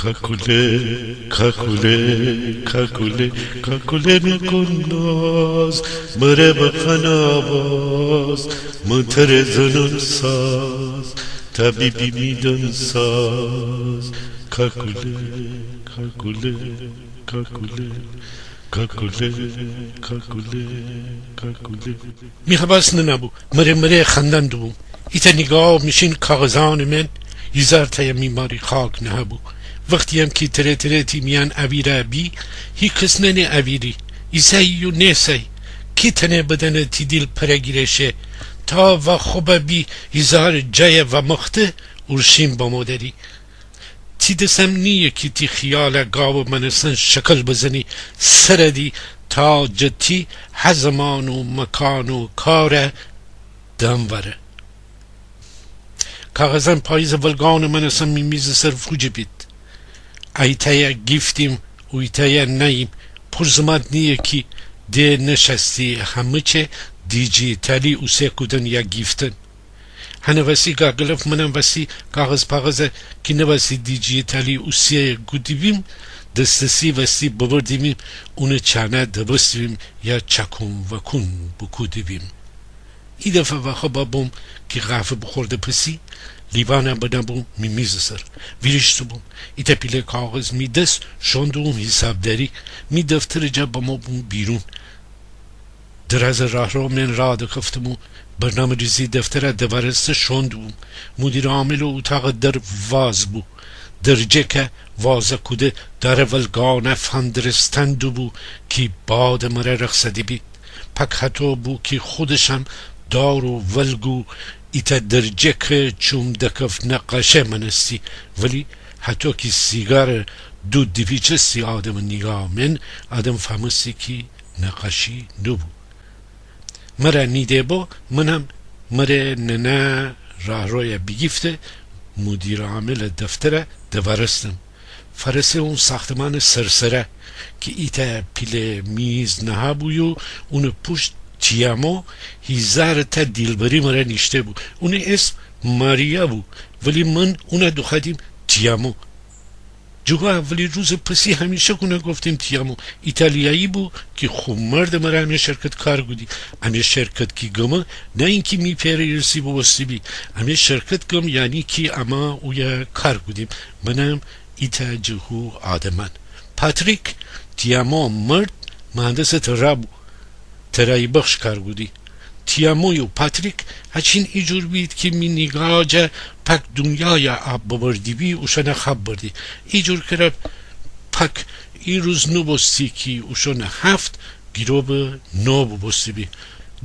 kakooleh kakooleh kakooleh kakooleh میکن ناز مره بخن آواز منتر زنان ساز طبیبی میدن ساز kakooleh kakooleh kakooleh kakooleh kakooleh kakooleh میخواست نبو مره خندن دوم ایتا نگاه میشین کاغذان من یزار تای میماری خاک نهبو وقتی هم که تره تیمیان اویره بی هی کس ننه اویری ایسایی و نیسایی کی تنه بدنه تی دیل پرگیرشه تا و خوبه بی یزار جای و مخته ارشیم با مادری تی دسم نیه که تی خیال گاو منسن شکل بزنی سردی تا جتی هزمان و مکان و کار دم وره کاغذن پاییز ولگان منسن میمیز سر فوجه بید ایتای گیفتیم و ایتای نیم پرزماد نیه که ده نشستی همه چه دیجیتالی او سکودن یا گیفتن هنه وسی گاگلف منم وسی کاغذ که نوسی دیجیتالی او سکودی بیم دستسی وسی ببردیم اون چانه دبستیم یا چکم و کن بکودی بیم ای دفعه وقت بابم که غافه بخورده پسی لیوانه بدنبوم میمیز سر ویرشتو بوم ایتا پیله کاغذ می دست شوندوم حساب داری می دفتر جا با ما بوم بیرون در از راه رو من راه دکفتمو برنامه ریزی دفتر دورسته شوندوم مدیر عامل و اتاق در واز بو درجه که وازه کده در ولگانه فندرستندو بو که باد مره رخصدی بید پک حتی بو که خودشم دار و ولگو ایتا درجه که چوم دکف نقشه منستی ولی حتی که سیگار دود دیپیچه سی آدم نگاه من آدم فهمستی که نقشی نبو مرا نیده با منم مرا ننه راه روی بگیفته مدیر عامل دفتر دورستم فرسه اون ساختمان سرسره که ایتا پیل میز نها بویو اون پشت تیامو هزار تا دیلبری مرا نیشته بو اون اسم ماریا بو ولی من اون دخدیم تیامو جوگا اولی روز پسی همیشه کنه گفتیم تیامو ایتالیایی بو که خوب مرد مرا همه شرکت کار گودی همه شرکت کی گمه نه اینکه می پیرسی بوستی بی همه شرکت گم یعنی که اما اویا کار گودیم منم ایتا جهو آدمان پاتریک تیامو مرد مهندس ترابو ترایی بخش کار گودی تیاموی و پاتریک هچین ایجور بید که می نگاه جا پک دنیای آب ببردی بی اوشانه خواب بردی ایجور کرد پک ای روز نو بستی که اوشانه هفت گیروب نو بستی بی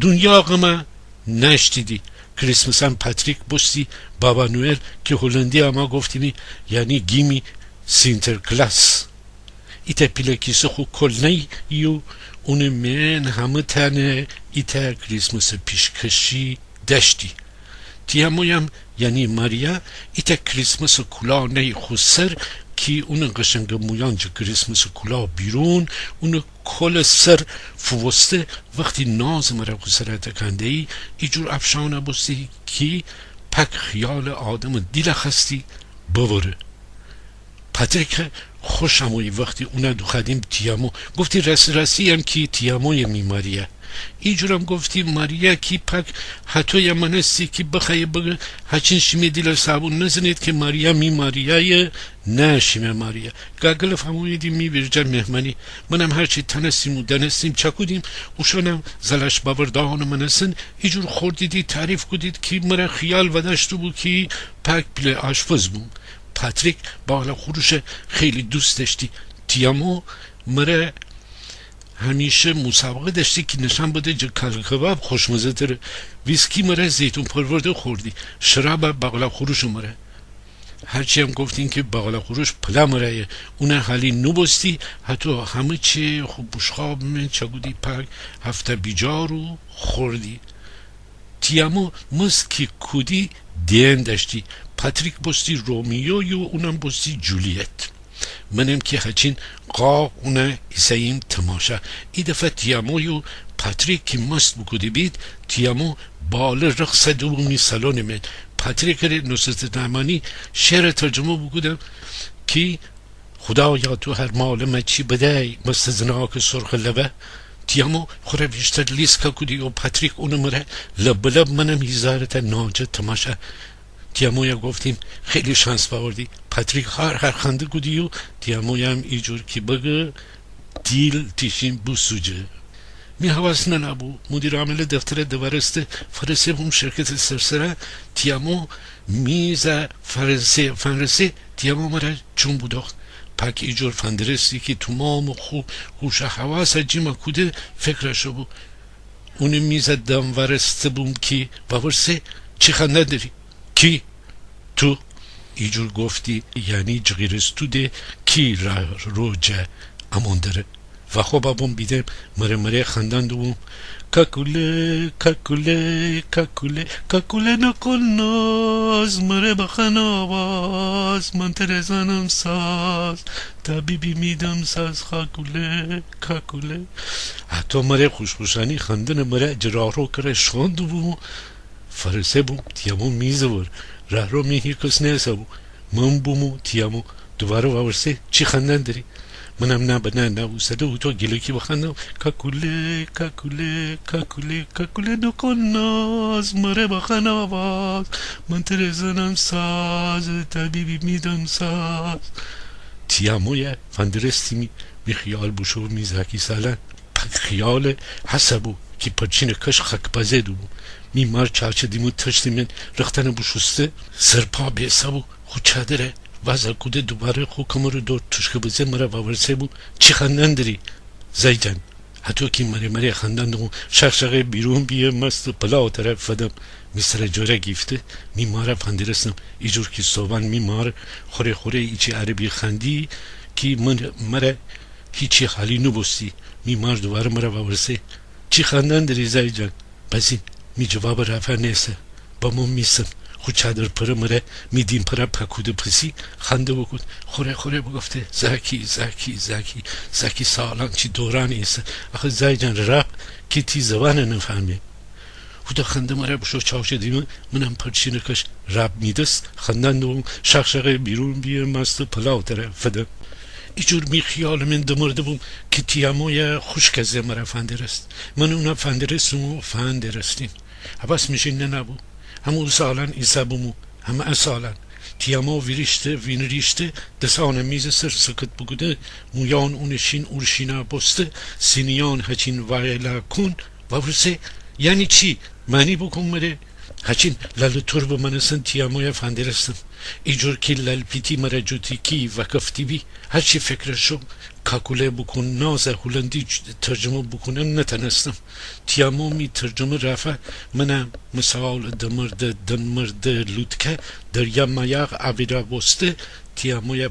دنیا غمه نشتیدی کریسمس هم پاتریک بستی بابا نوئل که هلندی اما گفتیمی یعنی گیمی سینتر کلاس ایتا پیلکیسه خو کلنی یو اون من همه تنه ایتا کریسمس پیشکشی داشتی تیامویم یعنی ماریا ایتا کریسمس کلا نی خسر کی اون قشنگ مویان جا کریسمس کلا بیرون اون کل سر فوسته وقتی ناز مرا خسره تکنده ای ایجور افشانه بستی کی پک خیال آدم دیل خستی بوره پاتریک خوش هموی وقتی اونا دو خدیم تیامو گفتی رسی هم کی تیاموی می ماریا ایجورم گفتی ماریا کی پک حتی یا منستی که بخواه بگه هچین شیمه دیل صابون نزنید که ماریا می ماریای نه شیمه ماریا گاگلف همویدی می برجا مهمانی منم هرچی تنستیم و دنستیم چکودیم اوشانم زلش باوردهان منسن ایجور خوردیدی تعریف کدید که مرا خیال ودشتو بود که پک بله آشپز بود پاتریک بالا خروش خیلی دوست داشتی تیامو مرا همیشه مسابقه داشتی که نشان بده کباب خوشمزه تره ویسکی مرا زیتون پرورده خوردی شراب بالا خروش مرا هرچی هم گفتین که بالا خروش پلا مرایه اونه حالی نوبستی حتی همه چه خوب بشخاب من چگودی پک هفته بیجارو خوردی تیامو مسکی کودی دین داشتی پاتریک بستی رومیو یو اونم بستی جولیت منم که هچین قا اونه ایساییم تماشا ای دفعه تیامویو پاتریک که مست بکودی بید تیامو بال رقص دومی سالون من پاتریک نصرت نعمانی شعر ترجمه بکودم که خدایا تو هر مال مچی بدهی مستزناک سرخ لبه تیامو خوره بیشتر لیست که کدی و پاتریک اونمره لب لب منم هزارت ناجه تماشا. تیامویا گفتیم خیلی شانس باوردی. پاتریک هر خنده کدی و تیامویا هم ایجور کی بگه دیل تیشیم بو سوجه. می حواسنا نبو. مدیر عامل دفتر دورسته فرسه بوم شرکت سرسره تیامو میزه فرسه تیامو مرا چون بوداخت پک ایجور فندرستی که تو مام خوش حواس جیما کوده فکرشو بو. اونی میزه دم ورسته بوم کی باورسه چی خنده داری؟ کی؟ تو؟ ایجور گفتی یعنی جغیرستو ده کی رو جه امان داره و خب بابم بیدم مره خندان دوم کاکوله کاکوله کاکوله کاکوله نکن ناز مره بخن آواز من ترزنم ساز طبیبی میدم ساز کاکوله کاکوله. حتی مره خوشخوشانی خندن مره جراه رو کره شاند بوم فرسه بوم تیامو میزور ره رو میهی کس نیسا بوم من بومو تیامو دوباره باورسه چی خندن داری؟ منم نه نبوسده و تو گیلکی بخندم کاکوله کاکوله کاکوله کاکوله نکن ناز مره بخن آواز من ترزنم ساز طبیبی میدم ساز. تیاموی فندرستی می خیال بوشو میزاکی سالن پک خیال حسبو که پرچین کش خک بزدو می مار چاچه دیمو تشتی من رختن بوشسته سرپا بیسابو خود چادره وزا کوده دوباره خو کمر دور توشک بزه مرا باورسه بو چی خندن داری زیدن. حتی که مره خندن دو شخشقه بیرون بیه مست پلا و طرف فدم میسر جوره گیفته میماره فندرستم ایجور که صوبان میمار خوره ایچی عربی خندی که مره هیچی خالی نبستی میمار دوباره مرا باورسه چی خندن داری زیدن. بزین می جواب رفع نیسته با من میسم خود چادر پره مره میدیم پره پکوده پسی خنده بکن خوره بگفته زکی سالان چی دوران ایسته آخه زای جان رب که تی زبان نفهمه. خدا خنده مره بشو چاوشه دیمه منم پرچینه کش رب میدست خندن دوم شخشقه بیرون بیه مست پلاو تره فدم. ایجور می خیال من دمرده بوم که تیاموی خوشکزه مره فندرست من اونا فندرستیم حبس میشین نبو همون سالن ایسا بومو همه سالن تیامو وینریشته دسان میز سر سکت بگوده مویان اونشین اورشینا بسته سینیان هچین وایلا کن باورسه یعنی چی؟ معنی بکن مره هچین لال ترب منسن تیاموی فندرستم ایجور که لال پیتی مره جوتی کی وکفتی بی هرچی فکرشو کاکوله بکن نازه هولندی ترجمه بکنم نتنستم. تیامو می ترجمه رفع منم مثال دنمرد لودکه دریا مایاق عویرا بسته تیاموی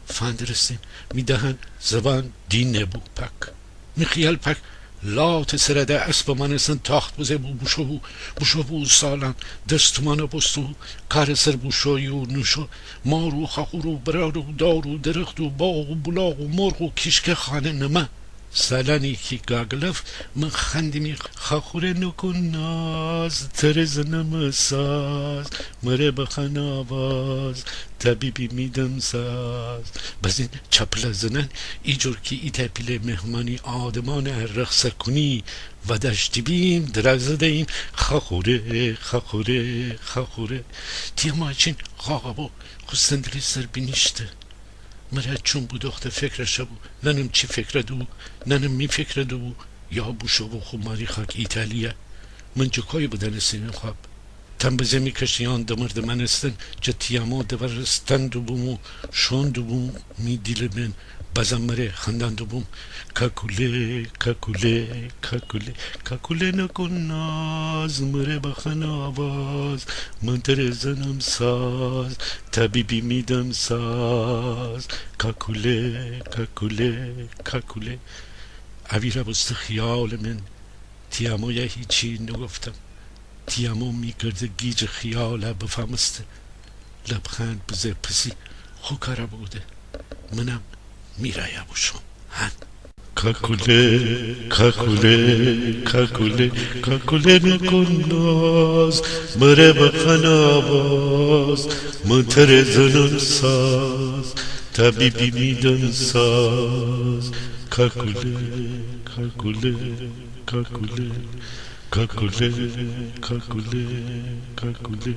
فندرستیم می دهن زبان دین نبو پک می خیال پک لات سرده اسب منسن تاخت بزه بوشو بو سالن دستمانه بستو کار سر بوشویو نوشو مارو خخورو برارو دارو درخت و باغ و بلاغ و مرغ و کشک خانه نمه سالانی که گاگلف من خندمی خخوره نکن ناز ترزنم ساز مره بخن آواز طبیبی میدم ساز. بزین چپله زنن ایجور که ای تپیل مهمانی آدمان رقصه کنی و دشتی بیم درازده ایم خخوره تیما چین خاقبو خستندلی سر بینیشته مرا چون بود اخت فکرشو بو ننم چی فکر دو ننم می فکر دو یا بوشو بو خو ماری خاک ایتالیا من جکای بودن سیمین خواب تن بزه می کشیان دمرد من استن جتیامو دورستن دو بومو شون دو بوم می دیل من بازم مره خندان دو بوم کاکوله نکن ناز مره بخن آواز من ترزنم ساز طبیبی میدم ساز کاکوله اویره بست خیال من تیامو یه هیچی نگفتم تیامو میکرده گیج خیاله بفهمسته لبخند بزه پسی خو کاره بوده منم میرایا بوشم هن کاکوله نکن ناز مره بخن آواز من ترزنم ساز طبیبی میدان ساز کاکوله کاکوله کاکوله کاکوله کاکوله کاکوله